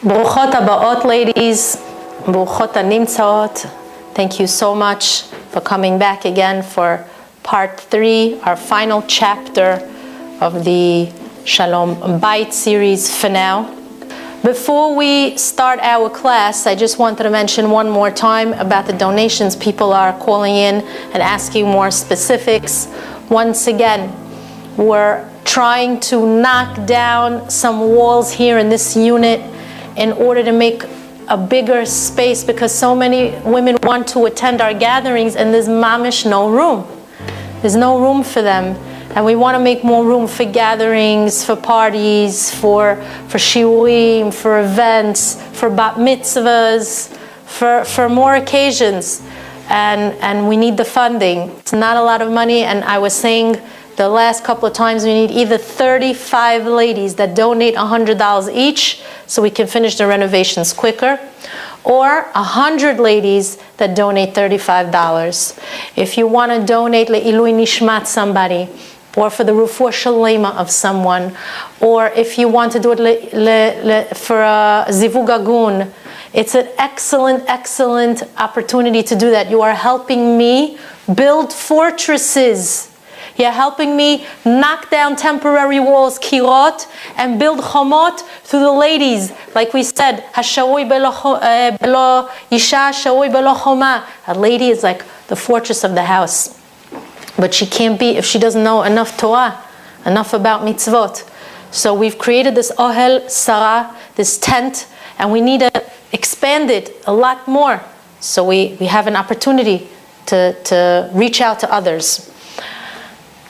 Bruchot habaot, ladies. Bruchot hanimtzaot. Thank you so much for coming back again for part 3, our final chapter of the Shalom Bayit series for now. Before we start our class, I just wanted to mention one more time about the donations. People are calling in and asking more specifics. Once again, we're trying to knock down some walls here in this unit in order to make a bigger space, because so many women want to attend our gatherings and there's mamish no room. There's no room for them. And we want to make more room for gatherings, for parties, for shiurim, for events, for bat mitzvahs, for more occasions. And we need the funding. It's not a lot of money, and I was saying the last couple of times we need either 35 ladies that donate $100 each so we can finish the renovations quicker, or 100 ladies that donate $35. If you want to donate le'ilui nishmat somebody, or for the refuah shalema of someone, or if you want to do it for a zivug agun, it's an excellent opportunity to do that. You are helping me build fortresses. You're helping me knock down temporary walls, kirot, and build chomot through the ladies. Like we said, hashavoi belo isha, hashavoi belo choma. A lady is like the fortress of the house. But she can't be if she doesn't know enough Torah, enough about mitzvot. So we've created this ohel sarah, this tent, and we need to expand it a lot more. So we have an opportunity to reach out to others.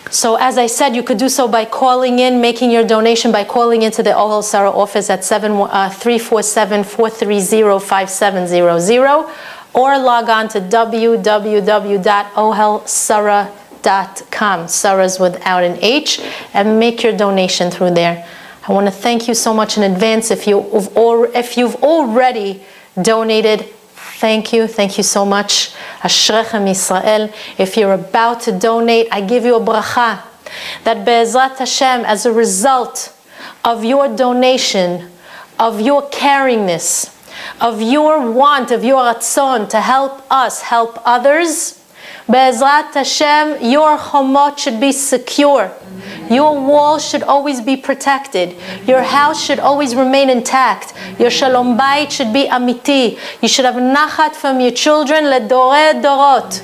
So as I said, you could do so by calling in, making your donation by calling into the Ohel Sarah office at 347-430-5700, or log on to www.ohelsarah.com, Sarah's without an H, and make your donation through there. I want to thank you so much in advance. If you've already donated, thank you so much. Ashrechem Yisrael. If you're about to donate, I give you a bracha that Be'ezrat Hashem, as a result of your donation, of your caringness, of your want, of your ratzon to help us, help others, Be'ezrat Hashem, your chomot should be secure. Your wall should always be protected. Your house should always remain intact. Your Shalom Bayit should be amiti. You should have nachat from your children, ledorei dorot.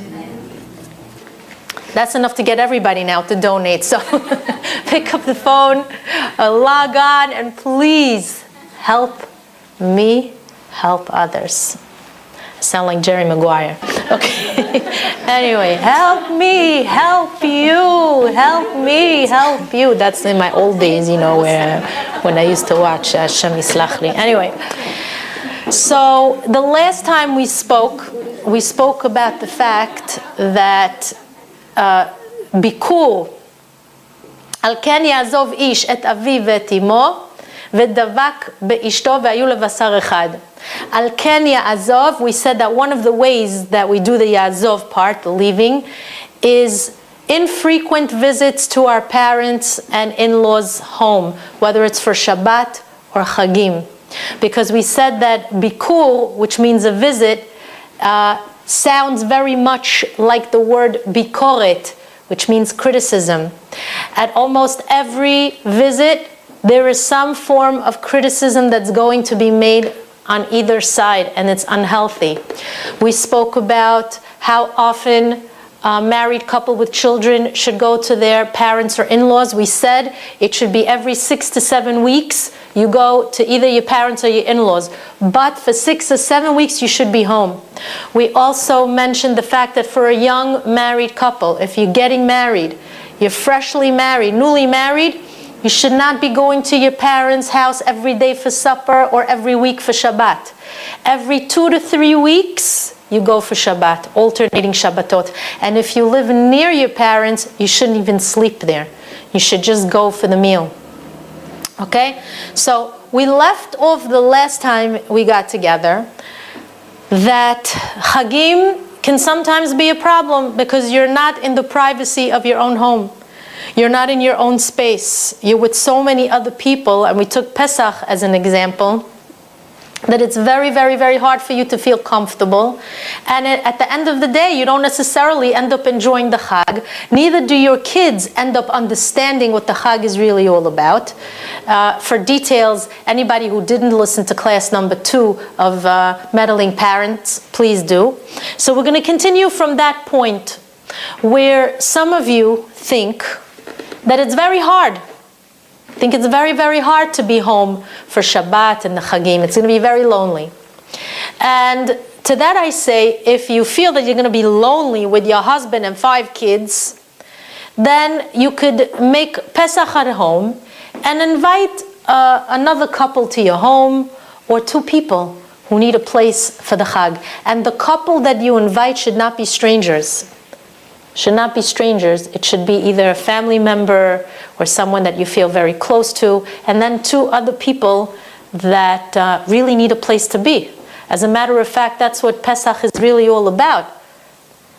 That's enough to get everybody now to donate. So pick up the phone, log on, and please help me help others. Sound like Jerry Maguire. Okay. Anyway, help me, help you, help me, help you. That's in my old days, when I used to watch Hashem Yislach Li. Anyway, so the last time we spoke about the fact that bikur al ken ya'azov ish et aviv et imo v'davak be'ishto ve'ayu levasar echad. Al ken ya'azov, we said that one of the ways that we do the ya'azov part, the leaving, is infrequent visits to our parents and in-laws' home, whether it's for Shabbat or Chagim. Because we said that bikur, which means a visit, sounds very much like the word bikoret, which means criticism. At almost every visit, there is some form of criticism that's going to be made on either side, and it's unhealthy. We spoke about how often a married couple with children should go to their parents or in-laws. We said it should be every 6 to 7 weeks. You go to either your parents or your in-laws. But for 6 or 7 weeks, you should be home. We also mentioned the fact that for a young married couple, if you're getting married, you're freshly married, newly married, you should not be going to your parents' house every day for supper or every week for Shabbat. Every 2 to 3 weeks, you go for Shabbat, alternating Shabbatot. And if you live near your parents, you shouldn't even sleep there. You should just go for the meal. Okay? So we left off the last time we got together that Chagim can sometimes be a problem because you're not in the privacy of your own home. You're not in your own space. You're with so many other people, and we took Pesach as an example. that it's very, very, very hard for you to feel comfortable. And at the end of the day, you don't necessarily end up enjoying the Chag. Neither do your kids end up understanding what the Chag is really all about. For details, anybody who didn't listen to class number 2 of Meddling Parents, please do. So we're going to continue from that point where some of you think that it's very hard. I think it's very, very hard to be home for Shabbat and the Chagim. It's going to be very lonely. And to that I say, if you feel that you're going to be lonely with your husband and 5 kids, then you could make Pesach at home and invite another couple to your home, or 2 people who need a place for the Chag. And the couple that you invite should not be strangers. Should not be strangers. It should be either a family member or someone that you feel very close to, and then 2 other people that really need a place to be. As a matter of fact, that's what Pesach is really all about.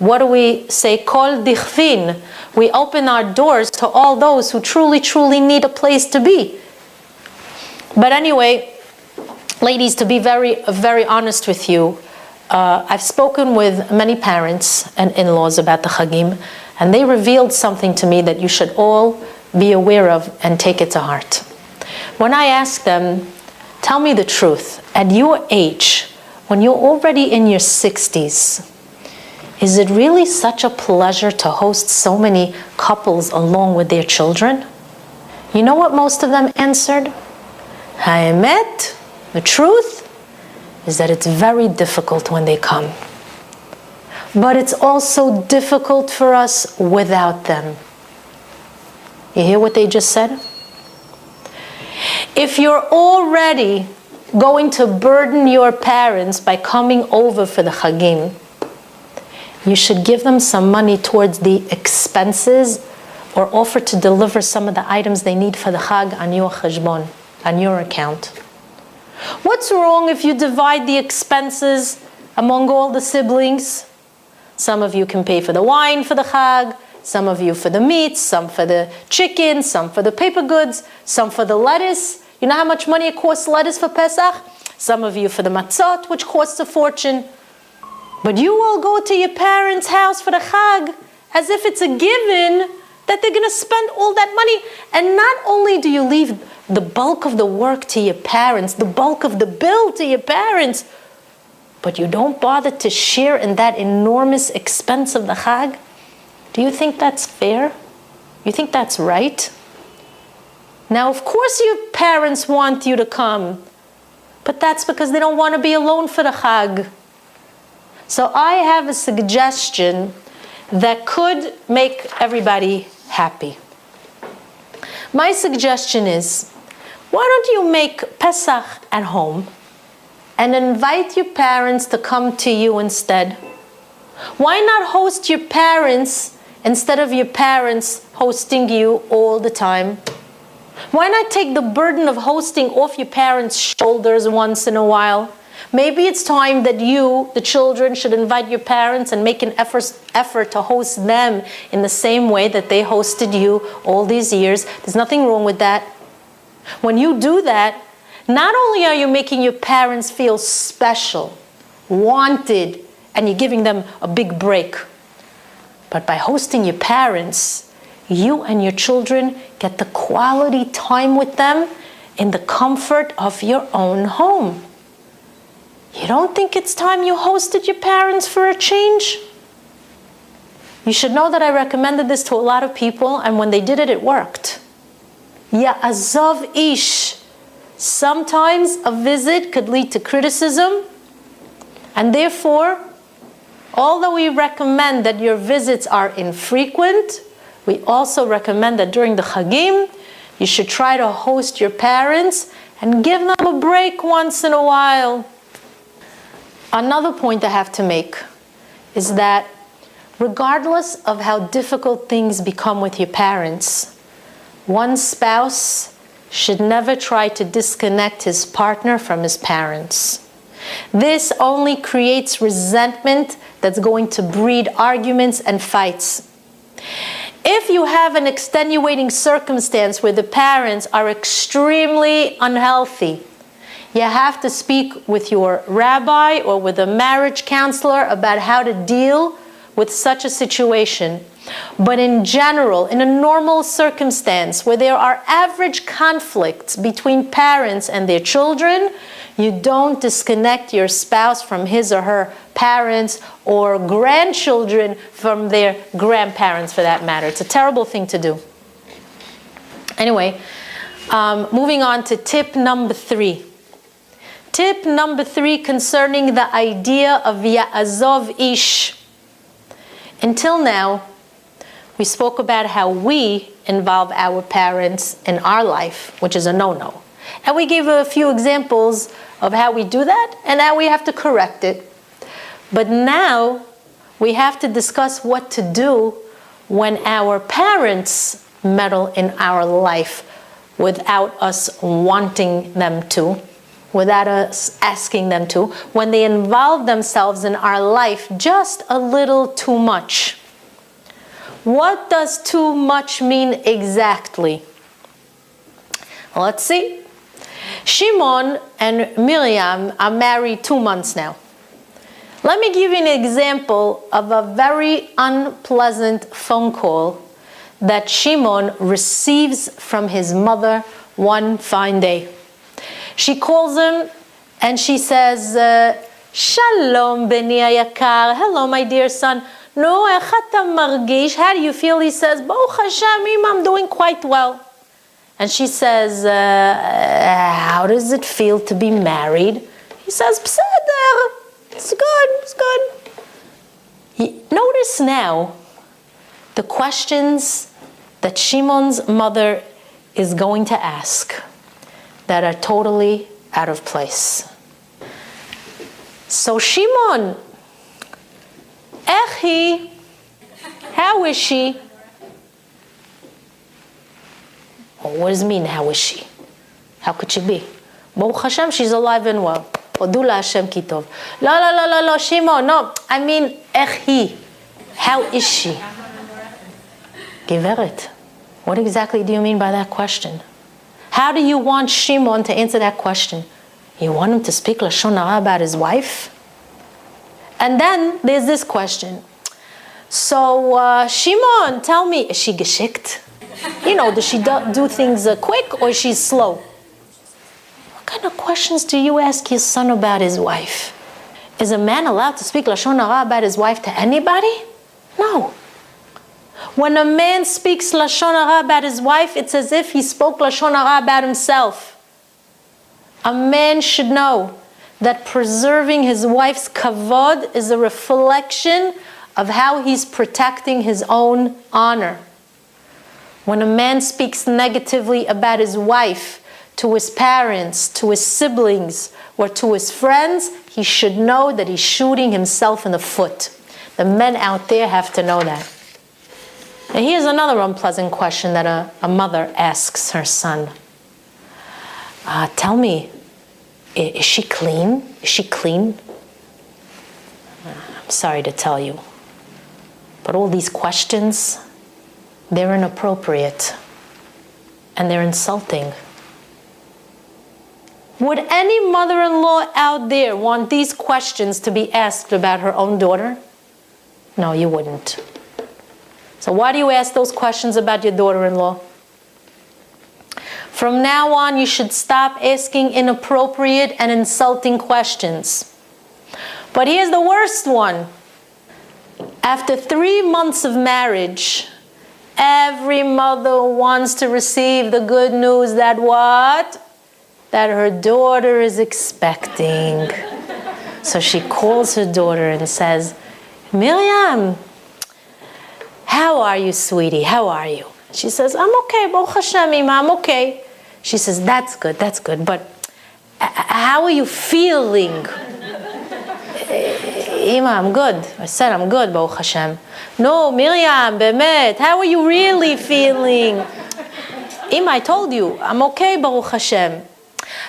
What do we say? Kol dichvin. We open our doors to all those who truly, truly need a place to be. But anyway, ladies, to be very, very honest with you, I've spoken with many parents and in-laws about the Chagim, and they revealed something to me that you should all be aware of and take it to heart. When I asked them, tell me the truth, at your age, when you're already in your 60s, is it really such a pleasure to host so many couples along with their children? You know what most of them answered? Ha'emet, the truth, is that it's very difficult when they come. But it's also difficult for us without them. You hear what they just said? If you're already going to burden your parents by coming over for the Chagim, you should give them some money towards the expenses, or offer to deliver some of the items they need for the Chag on your cheshbon, on your account. What's wrong if you divide the expenses among all the siblings? Some of you can pay for the wine for the Chag, some of you for the meat, some for the chicken, some for the paper goods, some for the lettuce. You know how much money it costs lettuce for Pesach? Some of you for the matzot, which costs a fortune. But you all go to your parents' house for the Chag as if it's a given that they're going to spend all that money. And not only do you leave the bulk of the work to your parents, the bulk of the bill to your parents, but you don't bother to share in that enormous expense of the Chag. Do you think that's fair? You think that's right? Now, of course your parents want you to come, but that's because they don't want to be alone for the Chag. So I have a suggestion that could make everybody happy. My suggestion is, why don't you make Pesach at home and invite your parents to come to you instead? Why not host your parents instead of your parents hosting you all the time? Why not take the burden of hosting off your parents' shoulders once in a while? Maybe it's time that you, the children, should invite your parents and make an effort to host them in the same way that they hosted you all these years. There's nothing wrong with that. When you do that, not only are you making your parents feel special, wanted, and you're giving them a big break, but by hosting your parents, you and your children get the quality time with them in the comfort of your own home. You don't think it's time you hosted your parents for a change? You should know that I recommended this to a lot of people, and when they did it, it worked. Ya'azov ish. Sometimes a visit could lead to criticism, and therefore, although we recommend that your visits are infrequent, we also recommend that during the Chagim, you should try to host your parents and give them a break once in a while. Another point I have to make is that regardless of how difficult things become with your parents, one spouse should never try to disconnect his partner from his parents. This only creates resentment that's going to breed arguments and fights. If you have an extenuating circumstance where the parents are extremely unhealthy, You have to speak with your rabbi or with a marriage counselor about how to deal with such a situation. But in general, in a normal circumstance where there are average conflicts between parents and their children, you don't disconnect your spouse from his or her parents or grandchildren from their grandparents, for that matter. It's a terrible thing to do. Anyway, moving on to tip number 3. Tip number 3 concerning the idea of Ya'azov Ish. Until now, we spoke about how we involve our parents in our life, which is a no-no. And we gave a few examples of how we do that and how we have to correct it. But now we have to discuss what to do when our parents meddle in our life without us wanting them to, without us asking them to, when they involve themselves in our life just a little too much. What does too much mean exactly? Let's see. Shimon and Miriam are married 2 months now. Let me give you an example of a very unpleasant phone call that Shimon receives from his mother one fine day. She calls him and she says, Shalom, Beni Ayakar. Hello, my dear son. No, how do you feel? He says, Baruch Hashem, I'm doing quite well. And she says, how does it feel to be married? He says, Pseder, it's good. Notice now the questions that Shimon's mother is going to ask that are totally out of place. So Shimon, Echi, how is she? Well, what does it mean, how is she? How could she be? Baruch Hashem, she's alive and well. Odu la Hashem ki tov. La, Shimon, no. I mean, Echi, how is she? Geveret, what exactly do you mean by that question? How do you want Shimon to answer that question? You want him to speak Lashon Hara about his wife? And then there's this question. So, Shimon, tell me, is she geschickt? Does she do things quick or she's slow? What kind of questions do you ask your son about his wife? Is a man allowed to speak Lashon Hara about his wife to anybody? No. When a man speaks Lashon Hara about his wife, it's as if he spoke Lashon Hara about himself. A man should know that preserving his wife's kavod is a reflection of how he's protecting his own honor. When a man speaks negatively about his wife to his parents, to his siblings, or to his friends, he should know that he's shooting himself in the foot. The men out there have to know that. And here's another unpleasant question that a mother asks her son. Tell me, is she clean? Is she clean? I'm sorry to tell you, but all these questions, they're inappropriate and they're insulting. Would any mother-in-law out there want these questions to be asked about her own daughter? No, you wouldn't. So why do you ask those questions about your daughter-in-law? From now on, you should stop asking inappropriate and insulting questions. But here's the worst one. After 3 months of marriage, every mother wants to receive the good news that what? That her daughter is expecting. So she calls her daughter and says, Miriam, how are you, sweetie? How are you? She says, I'm okay, Baruch Hashem, Ima, I'm okay. She says, that's good, but how are you feeling? Ima, I'm good. I said, I'm good, Baruch Hashem. No, Miriam, Bemet, how are you really feeling? Ima, I told you, I'm okay, Baruch Hashem.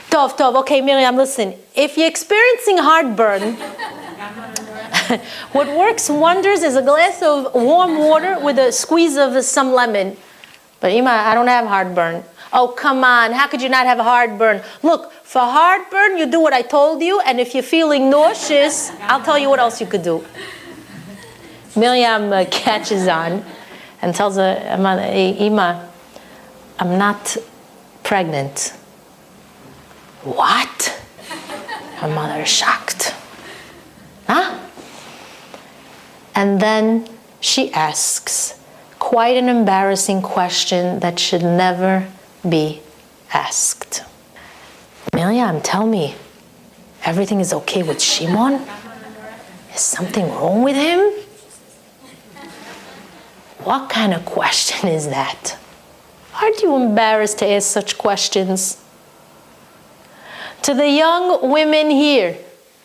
Tov, okay, Miriam, listen. If you're experiencing heartburn, what works wonders is a glass of warm water with a squeeze of some lemon. But Ima, I don't have heartburn. Oh, come on, how could you not have heartburn? Look, for heartburn, you do what I told you, and if you're feeling nauseous, I'll tell you what else you could do. Miriam catches on and tells her mother, hey, Ima, I'm not pregnant. What? Her mother is shocked. Huh? And then she asks quite an embarrassing question that should never be asked. Miriam, tell me, everything is okay with Shimon? Is something wrong with him? What kind of question is that? Aren't you embarrassed to ask such questions? To the young women here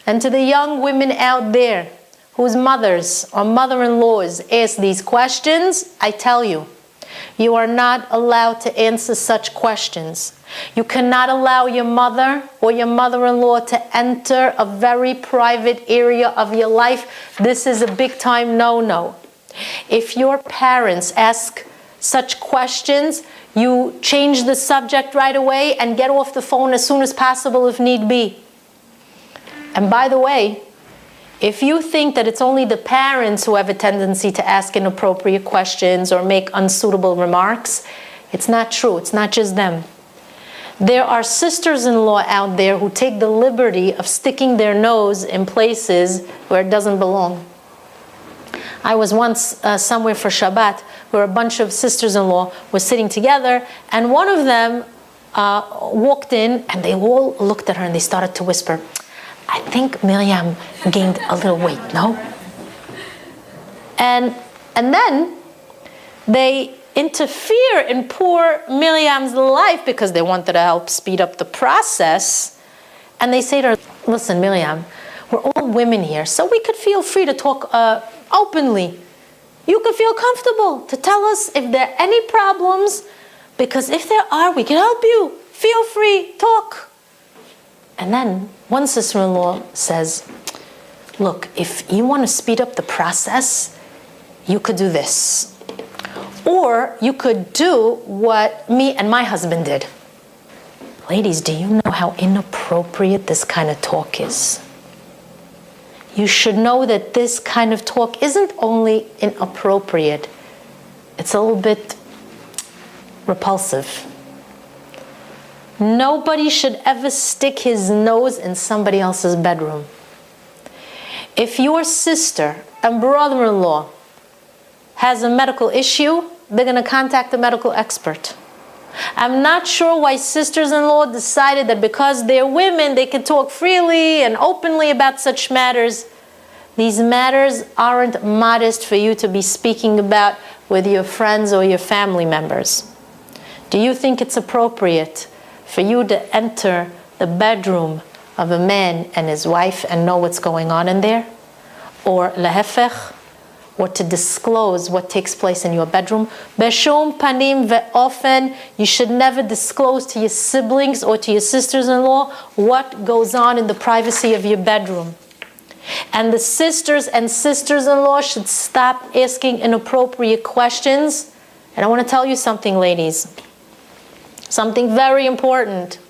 and to the young women out there whose mothers or mother-in-laws ask these questions, I tell you, you are not allowed to answer such questions. You cannot allow your mother or your mother-in-law to enter a very private area of your life. This is a big time no-no. If your parents ask such questions, you change the subject right away and get off the phone as soon as possible if need be. And by the way, if you think that it's only the parents who have a tendency to ask inappropriate questions or make unsuitable remarks, it's not true. It's not just them. There are sisters-in-law out there who take the liberty of sticking their nose in places where it doesn't belong. I was once somewhere for Shabbat where a bunch of sisters-in-law were sitting together, and one of them walked in, and they all looked at her and they started to whisper, I think Miriam gained a little weight, no? And then they interfere in poor Miriam's life because they wanted to help speed up the process. And they say to her, listen, Miriam, we're all women here, so we could feel free to talk openly. You could feel comfortable to tell us if there are any problems, because if there are, we can help you. Feel free, talk. And then one sister-in-law says, look, if you want to speed up the process, you could do this. Or you could do what me and my husband did. Ladies, do you know how inappropriate this kind of talk is? You should know that this kind of talk isn't only inappropriate, it's a little bit repulsive. Nobody should ever stick his nose in somebody else's bedroom. If your sister and brother-in-law has a medical issue, they're going to contact a medical expert. I'm not sure why sisters-in-law decided that because they're women, they can talk freely and openly about such matters. These matters aren't modest for you to be speaking about with your friends or your family members. Do you think it's appropriate for you to enter the bedroom of a man and his wife and know what's going on in there? Or lehefech? Or to disclose what takes place in your bedroom? Beshum panim ve'ofen, you should never disclose to your siblings or to your sisters-in-law what goes on in the privacy of your bedroom. And the sisters and sisters-in-law should stop asking inappropriate questions. And I want to tell you something, ladies. Something very important.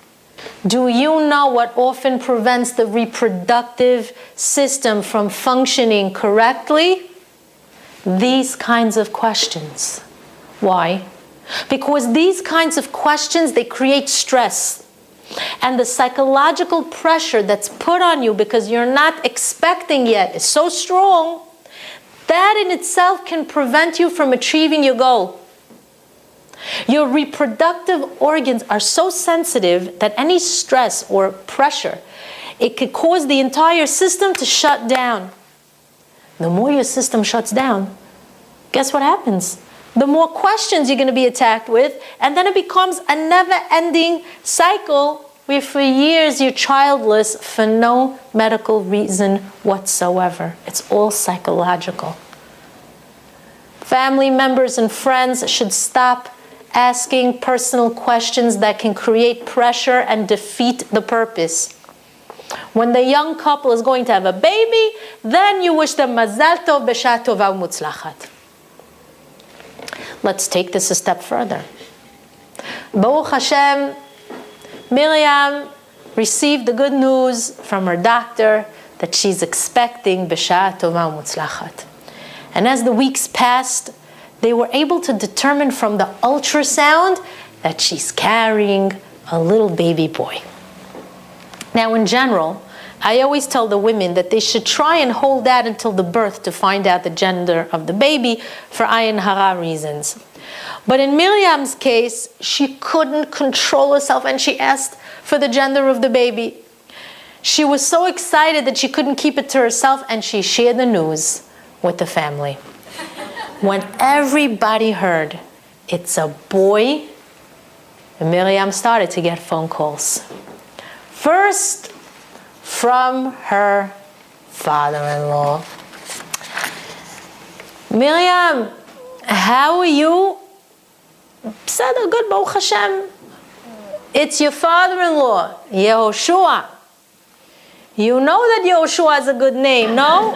Do you know what often prevents the reproductive system from functioning correctly? These kinds of questions. Why? Because these kinds of questions, they create stress. And the psychological pressure that's put on you because you're not expecting yet is so strong, that in itself can prevent you from achieving your goal. Your reproductive organs are so sensitive that any stress or pressure, it could cause the entire system to shut down. The more your system shuts down, guess what happens? The more questions you're going to be attacked with, and then it becomes a never-ending cycle where for years you're childless for no medical reason whatsoever. It's all psychological. Family members and friends should stop asking personal questions that can create pressure and defeat the purpose. When the young couple is going to have a baby, then you wish them mazal tov b'sha tova u'mutzlachat. Let's take this a step further. Baruch Hashem, Miriam received the good news from her doctor that she's expecting b'sha'a tova u'mutzlachat. And as the weeks passed, they were able to determine from the ultrasound that she's carrying a little baby boy. Now, in general, I always tell the women that they should try and hold that until the birth to find out the gender of the baby for ayin hara reasons. But in Miriam's case, she couldn't control herself and she asked for the gender of the baby. She was so excited that she couldn't keep it to herself and she shared the news with the family. When everybody heard it's a boy, Miriam started to get phone calls. First, from her father-in-law. Miriam, how are you? Psada, good, Baruch Hashem. It's your father-in-law, Yehoshua. You know that Yehoshua is a good name, no?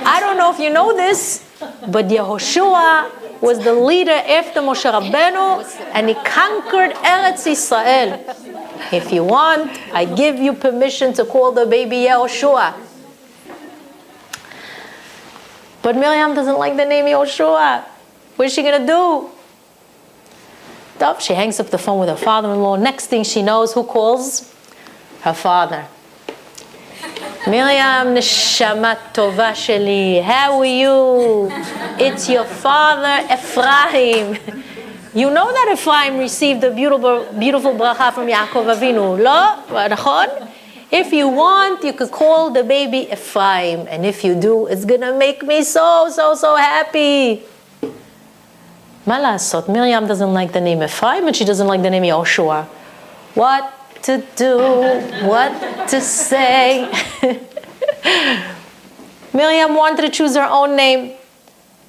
I don't know if you know this, but Yehoshua was the leader after Moshe Rabbeinu, and he conquered Eretz Israel. If you want, I give you permission to call the baby Yehoshua. But Miriam doesn't like the name Yehoshua. What's she gonna do? She hangs up the phone with her father-in-law. Next thing she knows, who calls? Her father. Miriam, neshama tova sheli, how are you? It's your father, Ephraim. You know that Ephraim received a beautiful bracha from Yaakov Avinu, lo? Nachon? If you want, you could call the baby Ephraim. And if you do, it's going to make me so happy. Ma lasot, Miriam doesn't like the name Ephraim and she doesn't like the name Yehoshua. What to do? What to say? Miriam wanted to choose her own name.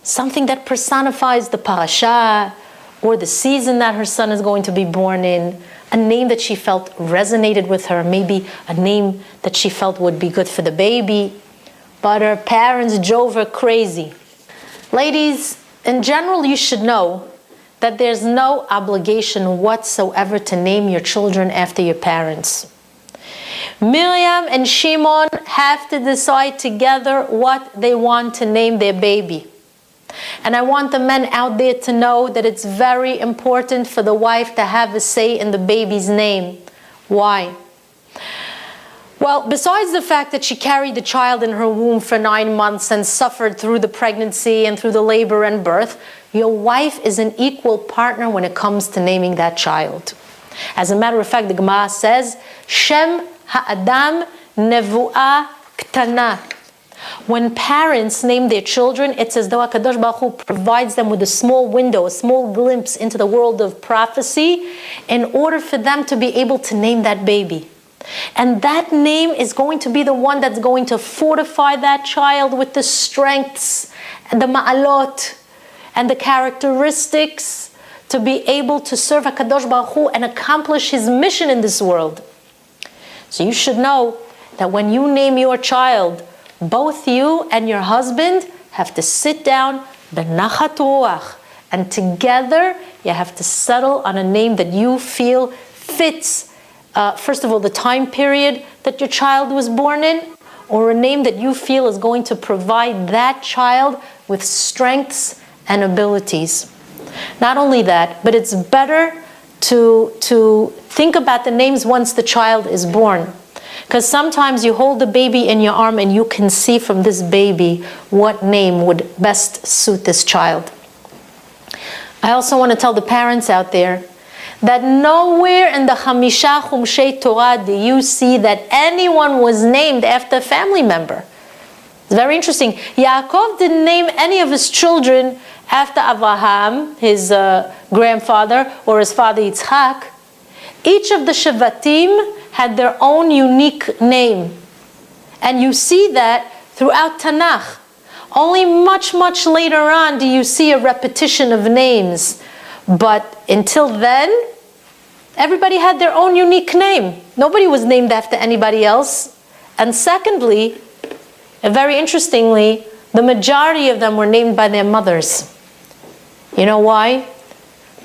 Something that personifies the parasha or the season that her son is going to be born in. A name that she felt resonated with her. Maybe a name that she felt would be good for the baby. But her parents drove her crazy. Ladies, in general, you should know that there's no obligation whatsoever to name your children after your parents. Miriam and Shimon have to decide together what they want to name their baby. And I want the men out there to know that it's very important for the wife to have a say in the baby's name. Why? Well, besides the fact that she carried the child in her womb for 9 months and suffered through the pregnancy and through the labor and birth, your wife is an equal partner when it comes to naming that child. As a matter of fact, the Gemara says, Shem ha'adam nevu'ah ktana. When parents name their children, it's as though HaKadosh Baruch Hu provides them with a small window, a small glimpse into the world of prophecy in order for them to be able to name that baby. And that name is going to be the one that's going to fortify that child with the strengths and the ma'alot and the characteristics to be able to serve HaKadosh Baruch Hu and accomplish his mission in this world. So you should know that when you name your child, both you and your husband have to sit down, benachat ruach, and together you have to settle on a name that you feel fits, first of all, the time period that your child was born in, or a name that you feel is going to provide that child with strengths and abilities. Not only that, but it's better to think about the names once the child is born. Because sometimes you hold the baby in your arm and you can see from this baby what name would best suit this child. I also want to tell the parents out there that nowhere in the Chamisha Chumshei Torah do you see that anyone was named after a family member. It's very interesting. Yaakov didn't name any of his children after Abraham, his grandfather, or his father Yitzchak. Each of the Shevatim had their own unique name. And you see that throughout Tanakh. Only much later on do you see a repetition of names. But until then, everybody had their own unique name. Nobody was named after anybody else. And secondly, and very interestingly, the majority of them were named by their mothers. You know why?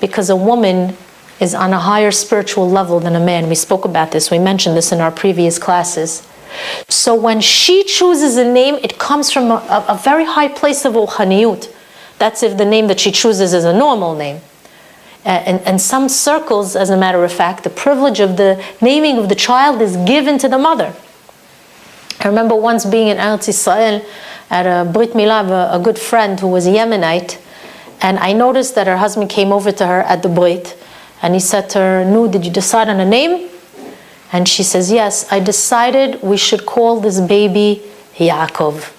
Because a woman is on a higher spiritual level than a man. We spoke about this. We mentioned this in our previous classes. So when she chooses a name, it comes from a very high place of ruchaniyut. That's if the name that she chooses is a normal name. And some circles, as a matter of fact, the privilege of the naming of the child is given to the mother. I remember once being in Eretz Yisrael at a Brit Milah of a good friend who was a Yemenite, and I noticed that her husband came over to her at the Brit, and he said to her, "Nu, did you decide on a name?" And she says, "Yes, I decided we should call this baby Yaakov."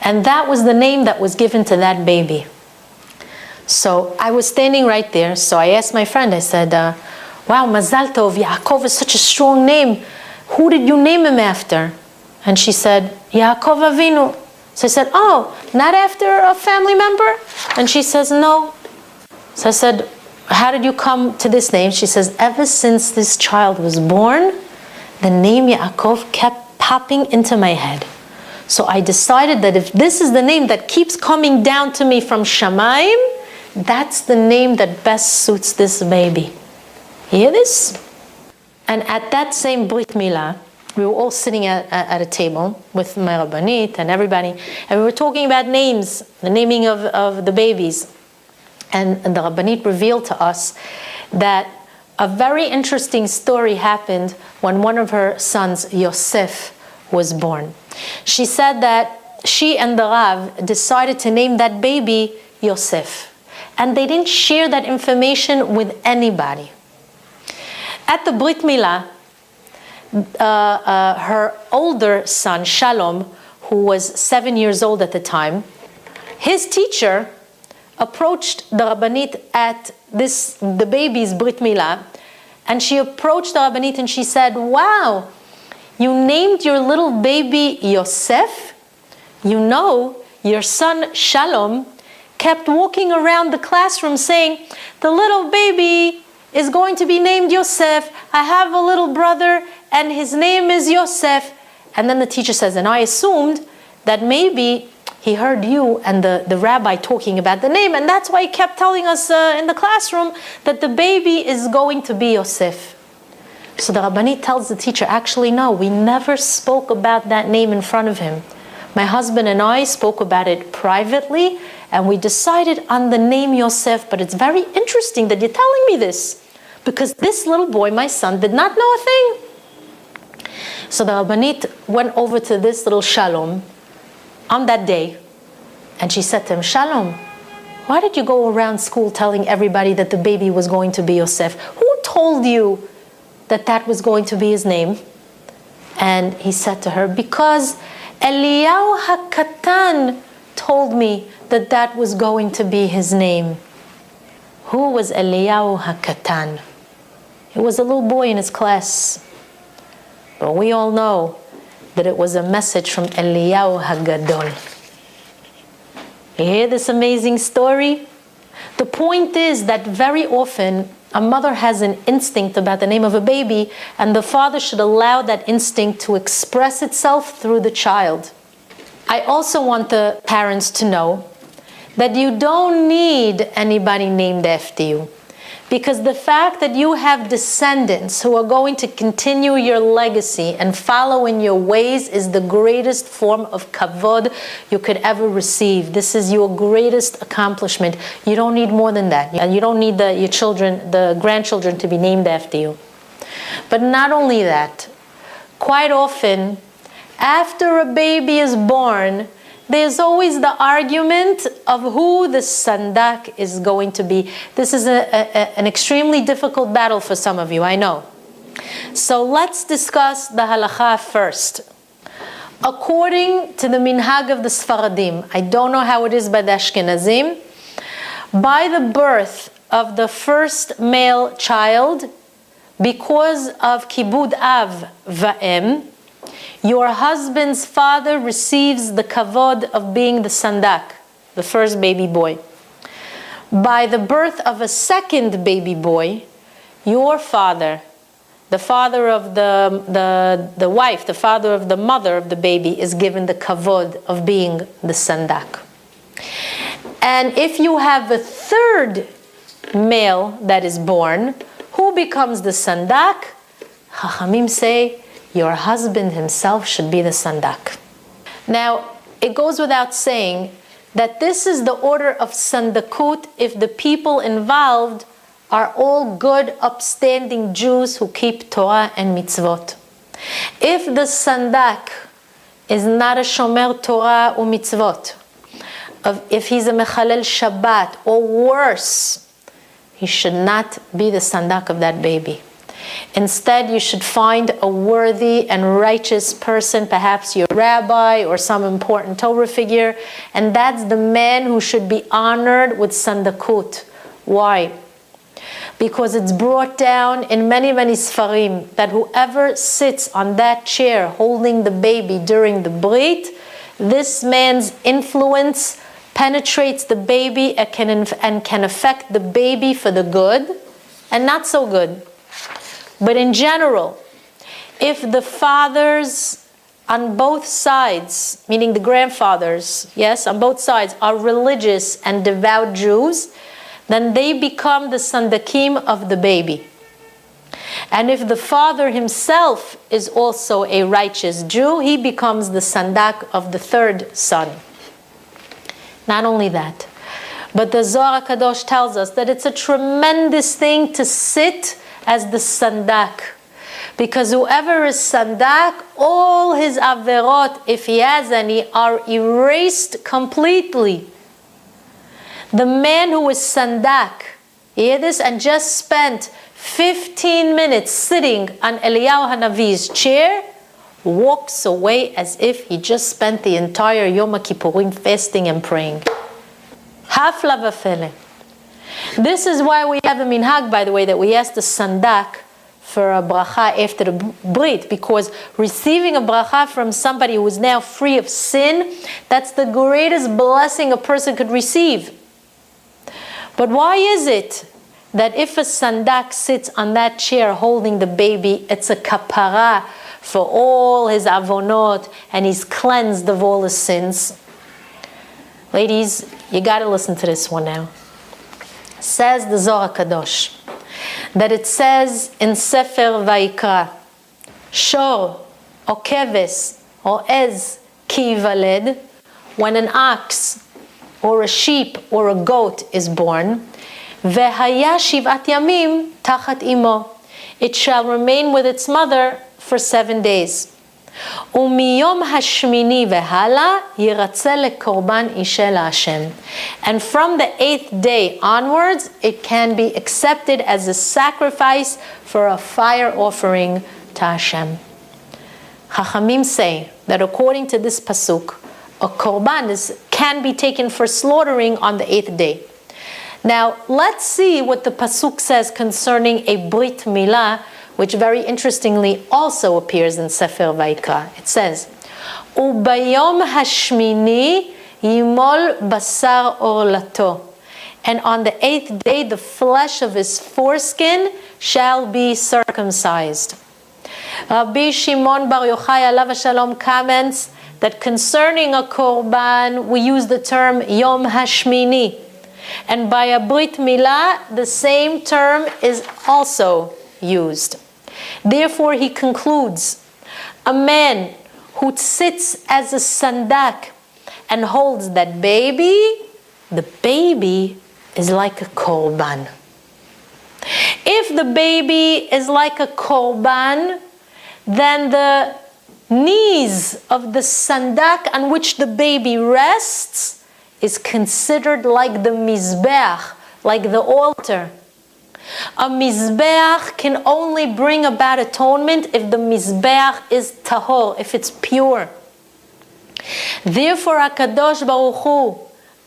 And that was the name that was given to that baby. So I was standing right there, so I asked my friend, I said, "Wow, Mazal Tov, Yaakov is such a strong name. Who did you name him after?" And she said, "Yaakov Avinu." So I said, "Oh, not after a family member?" And she says, "No." So I said, "How did you come to this name?" She says, "Ever since this child was born, the name Yaakov kept popping into my head. So I decided that if this is the name that keeps coming down to me from Shamayim, that's the name that best suits this baby." You hear this? And at that same Brit Milah, we were all sitting at a table with my Rabanit and everybody, and we were talking about names, the naming of the babies. And the Rabanit revealed to us that a very interesting story happened when one of her sons, Yosef, was born. She said that she and the Rav decided to name that baby Yosef. And they didn't share that information with anybody. At the Brit Milah, her older son, Shalom, who was 7 years old at the time, his teacher approached the Rabanit at the baby's Brit Milah, and she approached the Rabanit and she said, "Wow, you named your little baby Yosef? You know, your son Shalom kept walking around the classroom saying, 'The little baby is going to be named Yosef. I have a little brother and his name is Yosef.'" And then the teacher says, "And I assumed that maybe he heard you and the rabbi talking about the name, and that's why he kept telling us in the classroom that the baby is going to be Yosef." So the Rabbanit tells the teacher, "Actually, no, we never spoke about that name in front of him. My husband and I spoke about it privately, and we decided on the name Yosef, but it's very interesting that you're telling me this, because this little boy, my son, did not know a thing." So the Rabbanit went over to this little Shalom on that day, and she said to him, "Shalom, why did you go around school telling everybody that the baby was going to be Yosef? Who told you that that was going to be his name?" And he said to her, "Because Eliyahu HaKatan told me that that was going to be his name." Who was Eliyahu HaKatan? It was a little boy in his class. But we all know that it was a message from Eliyahu HaGadol. You hear this amazing story? The point is that very often a mother has an instinct about the name of a baby, and the father should allow that instinct to express itself through the child. I also want the parents to know that you don't need anybody named after you, because the fact that you have descendants who are going to continue your legacy and follow in your ways is the greatest form of kavod you could ever receive. This is your greatest accomplishment. You don't need more than that. And you don't need your children, the grandchildren, to be named after you. But not only that, quite often, after a baby is born, there's always the argument of who the sandak is going to be. This is an extremely difficult battle for some of you, I know. So let's discuss the halacha first. According to the minhag of the Sfaradim, I don't know how it is by the Ashkenazim, by the birth of the first male child, because of kibud av va'em, your husband's father receives the kavod of being the sandak, the first baby boy. By the birth of a second baby boy, your father, the father of the wife, the father of the mother of the baby, is given the kavod of being the sandak. And if you have a third male that is born, who becomes the sandak? Chachamim say, your husband himself should be the sandak. Now, it goes without saying that this is the order of sandakut if the people involved are all good, upstanding Jews who keep Torah and mitzvot. If the sandak is not a shomer Torah or mitzvot, if he's a mechalel Shabbat, or worse, he should not be the sandak of that baby. Instead, you should find a worthy and righteous person, perhaps your rabbi or some important Torah figure, and that's the man who should be honored with sandakut. Why? Because it's brought down in many, many sfarim that whoever sits on that chair holding the baby during the brit, this man's influence penetrates the baby and can affect the baby for the good and not so good. But in general, if the fathers on both sides, meaning the grandfathers, yes, on both sides, are religious and devout Jews, then they become the sandakim of the baby. And if the father himself is also a righteous Jew, he becomes the sandak of the third son. Not only that, but the Zohar HaKadosh tells us that it's a tremendous thing to sit as the sandak. Because whoever is sandak, all his averot, if he has any, are erased completely. The man who is sandak, you hear this, and just spent 15 minutes sitting on Eliyahu Hanavi's chair, walks away as if he just spent the entire Yom Kippurim fasting and praying. Hafla v'fele. This is why we have a minhag, by the way, that we ask the sandak for a bracha after the brit, because receiving a bracha from somebody who is now free of sin, that's the greatest blessing a person could receive. But why is it that if a sandak sits on that chair holding the baby, it's a kapara for all his avonot and he's cleansed of all his sins? Ladies, you got to listen to this one now. Says the Zohar Kadosh that it says in Sefer Vayikra, Shor or keves or ez ki yivaled, when an ox or a sheep or a goat is born, vehaya shivat yamim tachat imo, it shall remain with its mother for 7 days. Umiyom hashmini vehala yiratze lekorban ishe laHashem. And from the 8th day onwards, it can be accepted as a sacrifice for a fire offering to Hashem. Chachamim say that according to this pasuk, a korban can be taken for slaughtering on the 8th day. Now, let's see what the pasuk says concerning a brit milah, which very interestingly also appears in Sefer Vayikra. It says, Ubayom hashmini yimol basar orlato. And on the 8th day, the flesh of his foreskin shall be circumcised. Rabbi Shimon Bar Yochai alav Shalom comments that concerning a korban, we use the term Yom Hashmini. And by a Brit Milah, the same term is also used. Therefore, he concludes, a man who sits as a sandak and holds that baby, the baby is like a korban. If the baby is like a korban, then the knees of the sandak on which the baby rests is considered like the mizbeach, like the altar. A mizbeach can only bring about atonement if the mizbeach is tahor, if it's pure. Therefore, HaKadosh Baruch Hu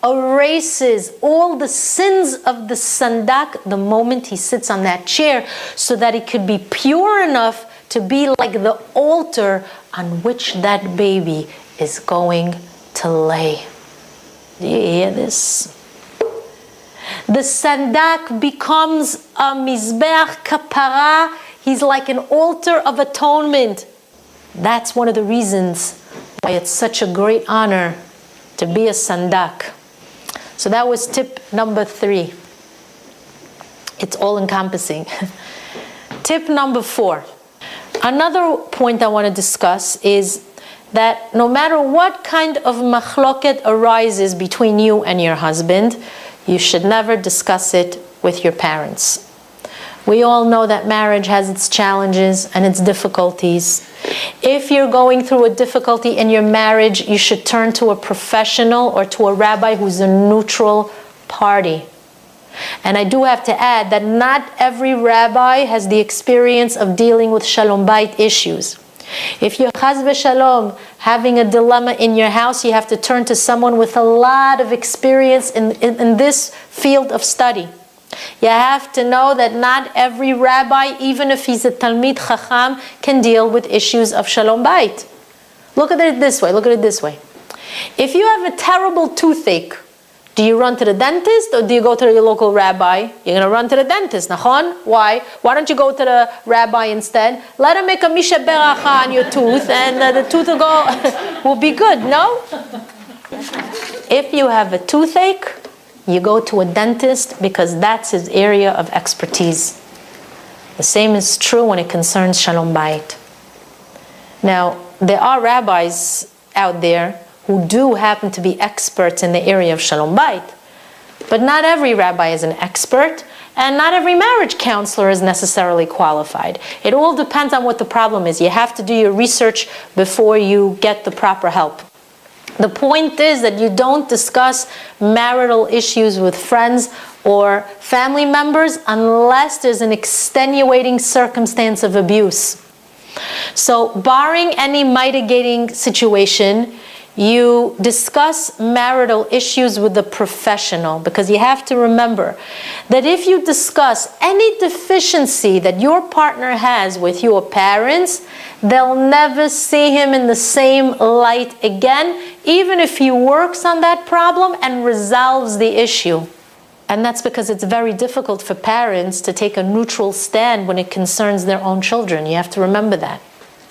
erases all the sins of the sandak the moment he sits on that chair, so that it could be pure enough to be like the altar on which that baby is going to lay. Do you hear this? The sandak becomes a mizbeach kapara. He's like an altar of atonement. That's one of the reasons why it's such a great honor to be a sandak. So that was tip number 3. It's all-encompassing. Tip number 4. Another point I want to discuss is that no matter what kind of machloket arises between you and your husband, you should never discuss it with your parents. We all know that marriage has its challenges and its difficulties. If you're going through a difficulty in your marriage, you should turn to a professional or to a rabbi who's a neutral party. And I do have to add that not every rabbi has the experience of dealing with Shalom Bayit issues. If you're chas v'shalom having a dilemma in your house, you have to turn to someone with a lot of experience in this field of study. You have to know that not every rabbi, even if he's a Talmid Chacham, can deal with issues of Shalom Bayit. Look at it this way. If you have a terrible toothache, do you run to the dentist or do you go to your local rabbi? You're going to run to the dentist, nachon? Why? Why don't you go to the rabbi instead? Let him make a misha beracha on your tooth and the tooth will be good, no? If you have a toothache, you go to a dentist because that's his area of expertise. The same is true when it concerns Shalom Bayit. Now, there are rabbis out there who do happen to be experts in the area of Shalom Bayit. But not every rabbi is an expert, and not every marriage counselor is necessarily qualified. It all depends on what the problem is. You have to do your research before you get the proper help. The point is that you don't discuss marital issues with friends or family members unless there's an extenuating circumstance of abuse. So, barring any mitigating situation, you discuss marital issues with a professional, because you have to remember that if you discuss any deficiency that your partner has with your parents, they'll never see him in the same light again, even if he works on that problem and resolves the issue. And that's because it's very difficult for parents to take a neutral stand when it concerns their own children. You have to remember that.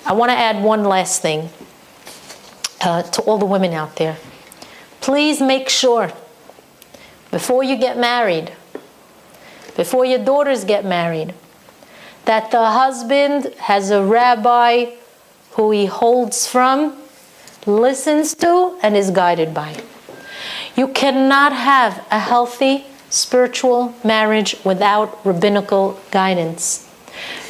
I want to add one last thing. To all the women out there, please make sure before you get married, before your daughters get married, that the husband has a rabbi who he holds from, listens to, and is guided by. You cannot have a healthy spiritual marriage without rabbinical guidance.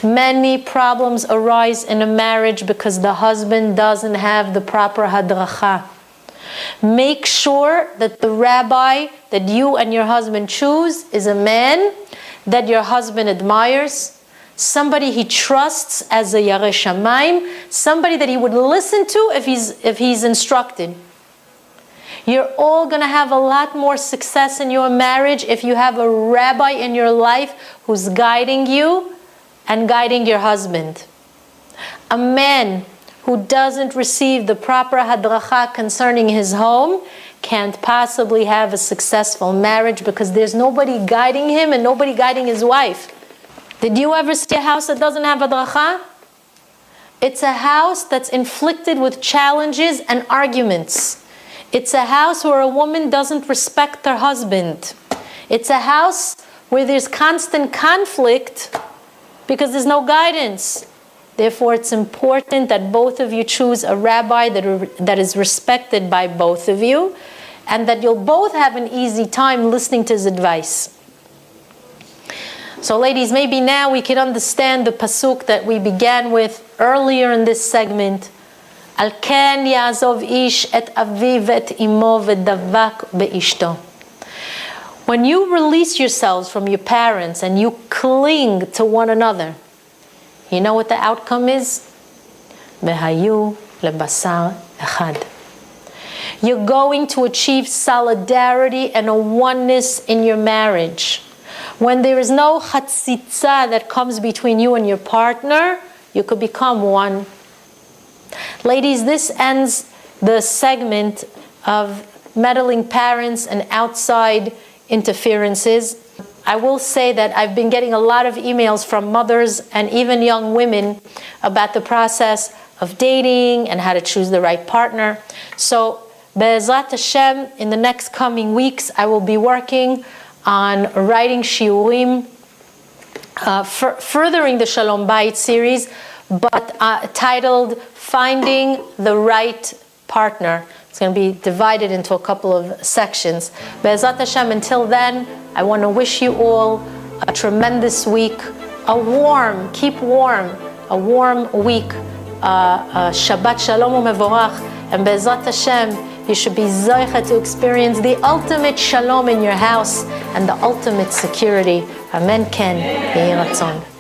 Many problems arise in a marriage because the husband doesn't have the proper hadracha. Make sure that the rabbi that you and your husband choose is a man that your husband admires, somebody he trusts as a yareh shamayim, somebody that he would listen to if he's instructed. You're all going to have a lot more success in your marriage if you have a rabbi in your life who's guiding you and guiding your husband. A man who doesn't receive the proper hadracha concerning his home can't possibly have a successful marriage because there's nobody guiding him and nobody guiding his wife. Did you ever see a house that doesn't have hadracha? It's a house that's inflicted with challenges and arguments. It's a house where a woman doesn't respect her husband. It's a house where there's constant conflict because there's no guidance. Therefore, it's important that both of you choose a rabbi that is respected by both of you, and that you'll both have an easy time listening to his advice. So ladies, maybe now we can understand the pasuk that we began with earlier in this segment. Al ken ya'azov ish et aviv et imo v'davak be'ishto. When you release yourselves from your parents and you cling to one another, you know what the outcome is? V'hayu lebasar echad. You're going to achieve solidarity and a oneness in your marriage. When there is no chatzitza that comes between you and your partner, you could become one. Ladies, this ends the segment of meddling parents and outside interferences. I will say that I've been getting a lot of emails from mothers and even young women about the process of dating and how to choose the right partner. So, Be'ezrat Hashem, in the next coming weeks, I will be working on writing shiurim furthering the Shalom Bayit series, but titled Finding the Right Partner. It's going to be divided into a couple of sections. Be'ezrat Hashem, until then, I want to wish you all a tremendous week, a warm week, Shabbat Shalom u'Mevorach, and Be'ezrat Hashem, you should be zoicha to experience the ultimate shalom in your house and the ultimate security. Amen. Ken. Yehi Ratzon.